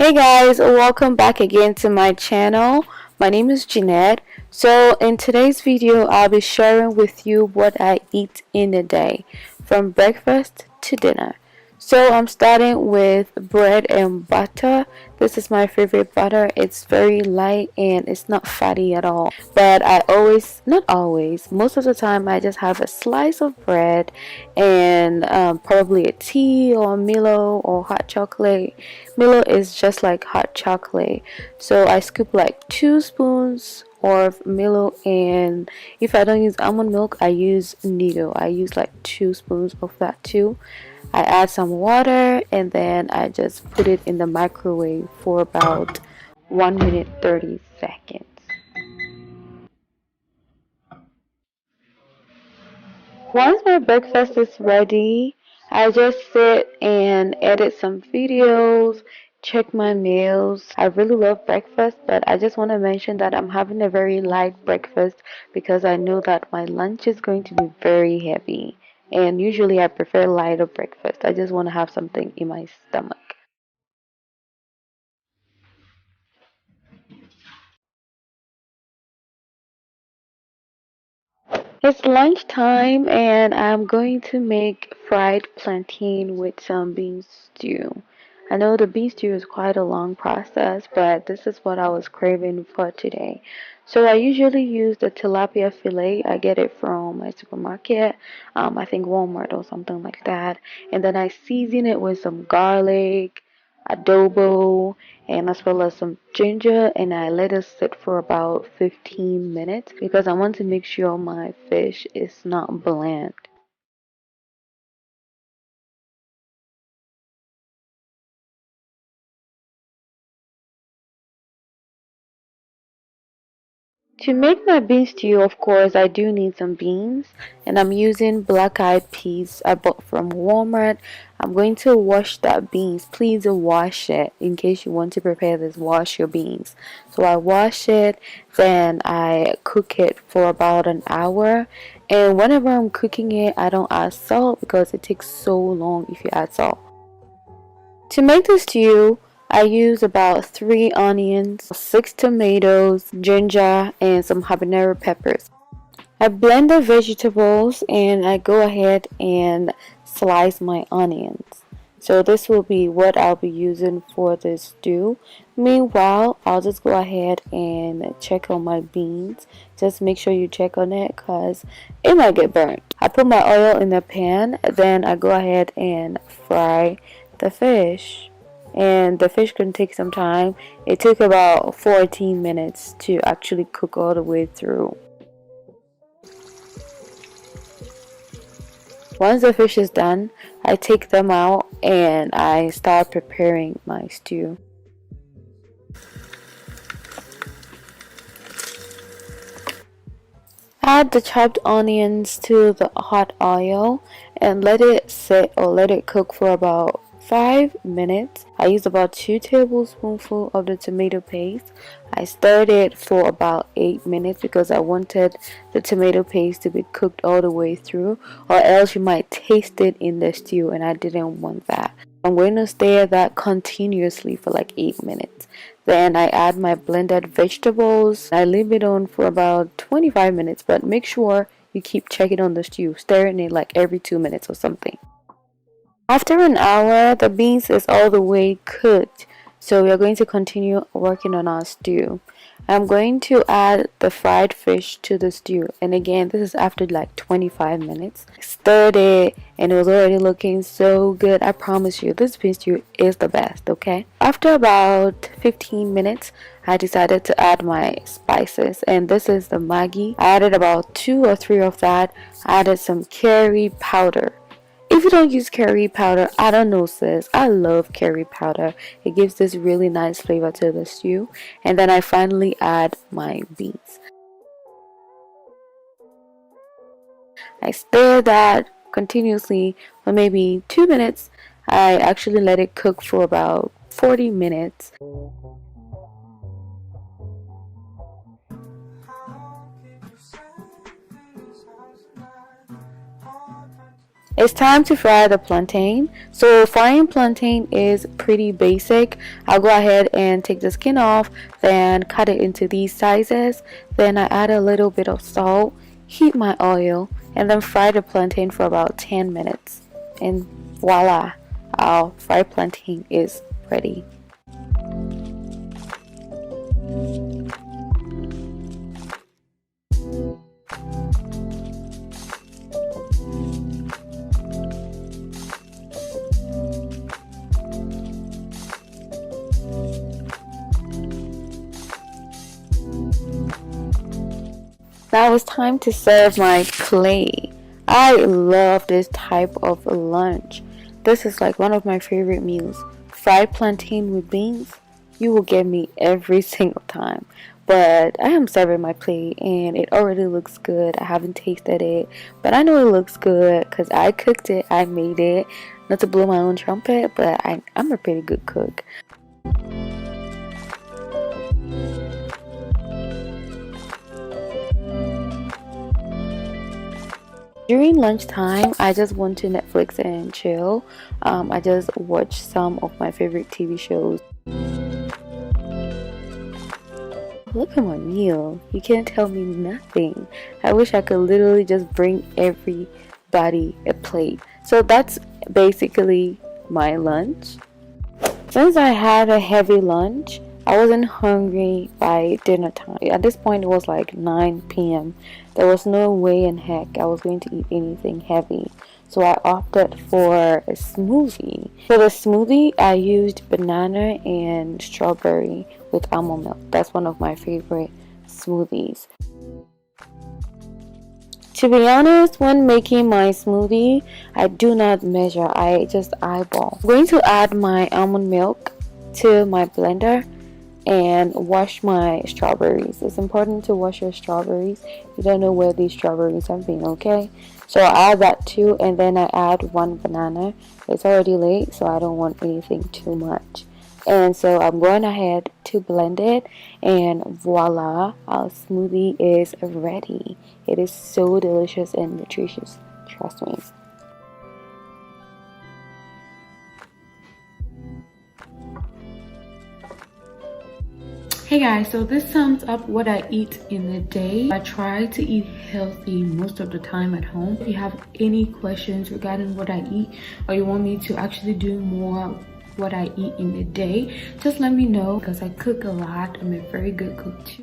Hey guys, welcome back again to my channel. My name is Jeanette. So in today's video, I'll be sharing with you what I eat in a day, from breakfast to dinner. So I'm starting with bread and butter. This is my favorite butter. It's very light and it's not fatty at all. But not always, most of the time I just have a slice of bread and probably a tea or Milo or hot chocolate. Milo is just like hot chocolate. So I scoop like 2 spoons of Milo, and if I don't use almond milk, I use Nido. I use like 2 spoons of that too. I add some water and then I just put it in the microwave for about 1 minute 30 seconds. Once my breakfast is ready, I just sit and edit some videos, check my meals. I really love breakfast, but I just want to mention that I'm having a very light breakfast because I know that my lunch is going to be very heavy. And usually I prefer lighter breakfast. I just want to have something in my stomach. It's lunchtime and I'm going to make fried plantain with some bean stew. I know the bean stew is quite a long process, but this is what I was craving for today. So I usually use the tilapia fillet. I get it from my supermarket, I think Walmart or something like that. And then I season it with some garlic, adobo, and as well as some ginger, and I let it sit for about 15 minutes because I want to make sure my fish is not bland. To make my bean stew, of course, I do need some beans, and I'm using black eyed peas I bought from Walmart. I'm going to wash that beans. Please wash it in case you want to prepare this. Wash your beans. So I wash it, then I cook it for about an hour. And whenever I'm cooking it, I don't add salt because it takes so long if you add salt. To make the stew, I use about 3 onions, 6 tomatoes, ginger, and some habanero peppers. I blend the vegetables and I go ahead and slice my onions. So this will be what I'll be using for this stew. Meanwhile, I'll just go ahead and check on my beans. Just make sure you check on it because it might get burnt. I put my oil in the pan, then I go ahead and fry the fish. And the fish can take some time. It took about 14 minutes to actually cook all the way through. Once the fish is done, I take them out and I start preparing my stew. Add the chopped onions to the hot oil and let it sit or let it cook for about 5 minutes. I used about 2 tablespoonfuls of the tomato paste. I stirred it for about 8 minutes because I wanted the tomato paste to be cooked all the way through, or else you might taste it in the stew, and I didn't want that. I'm going to stir that continuously for like 8 minutes. Then I add my blended vegetables. I leave it on for about 25 minutes, but make sure you keep checking on the stew, stirring it like every 2 minutes or something. After an hour, the beans is all the way cooked, so we are going to continue working on our stew. I'm going to add the fried fish to the stew, and again, this is after like 25 minutes. I stirred it, and it was already looking so good. I promise you, this bean stew is the best, okay? After about 15 minutes, I decided to add my spices, and this is the Maggi. I added about 2 or 3 of that. I added some curry powder. If you don't use curry powder, I don't know, sis. I love curry powder. It gives this really nice flavor to the stew. And then I finally add my beans. I stir that continuously for maybe 2 minutes. I actually let it cook for about 40 minutes. It's time to fry the plantain. So frying plantain is pretty basic. I'll go ahead and take the skin off, then cut it into these sizes. Then I add a little bit of salt, heat my oil, and then fry the plantain for about 10 minutes. And voila, our fried plantain is ready. Now it's time to serve my clay. I love this type of lunch. This is like one of my favorite meals. Fried plantain with beans. You will get me every single time. But I am serving my plate and it already looks good. I haven't tasted it, but I know it looks good because I cooked it. I made it. Not to blow my own trumpet, but I'm a pretty good cook. During lunchtime, I just want to Netflix and chill. I just watch some of my favorite TV shows. Look at my meal. You can't tell me nothing. I wish I could literally just bring everybody a plate. So that's basically my lunch. Since I had a heavy lunch, I wasn't hungry by dinner time. At this point, it was like 9 p.m. There was no way in heck I was going to eat anything heavy. So I opted for a smoothie. For the smoothie, I used banana and strawberry with almond milk. That's one of my favorite smoothies. To be honest, when making my smoothie, I do not measure. I just eyeball. I'm going to add my almond milk to my blender and wash my strawberries. It's important to wash your strawberries. You don't know where these strawberries have been, okay? So I add that too, and then I add one banana. It's already late, so I don't want anything too much. And so I'm going ahead to blend it, and voila, our smoothie is ready. It is so delicious and nutritious, trust me. Hey guys, so this sums up what I eat in a day. I try to eat healthy most of the time at home. If you have any questions regarding what I eat, or you want me to actually do more what I eat in a day, just let me know because I cook a lot. I'm a very good cook too.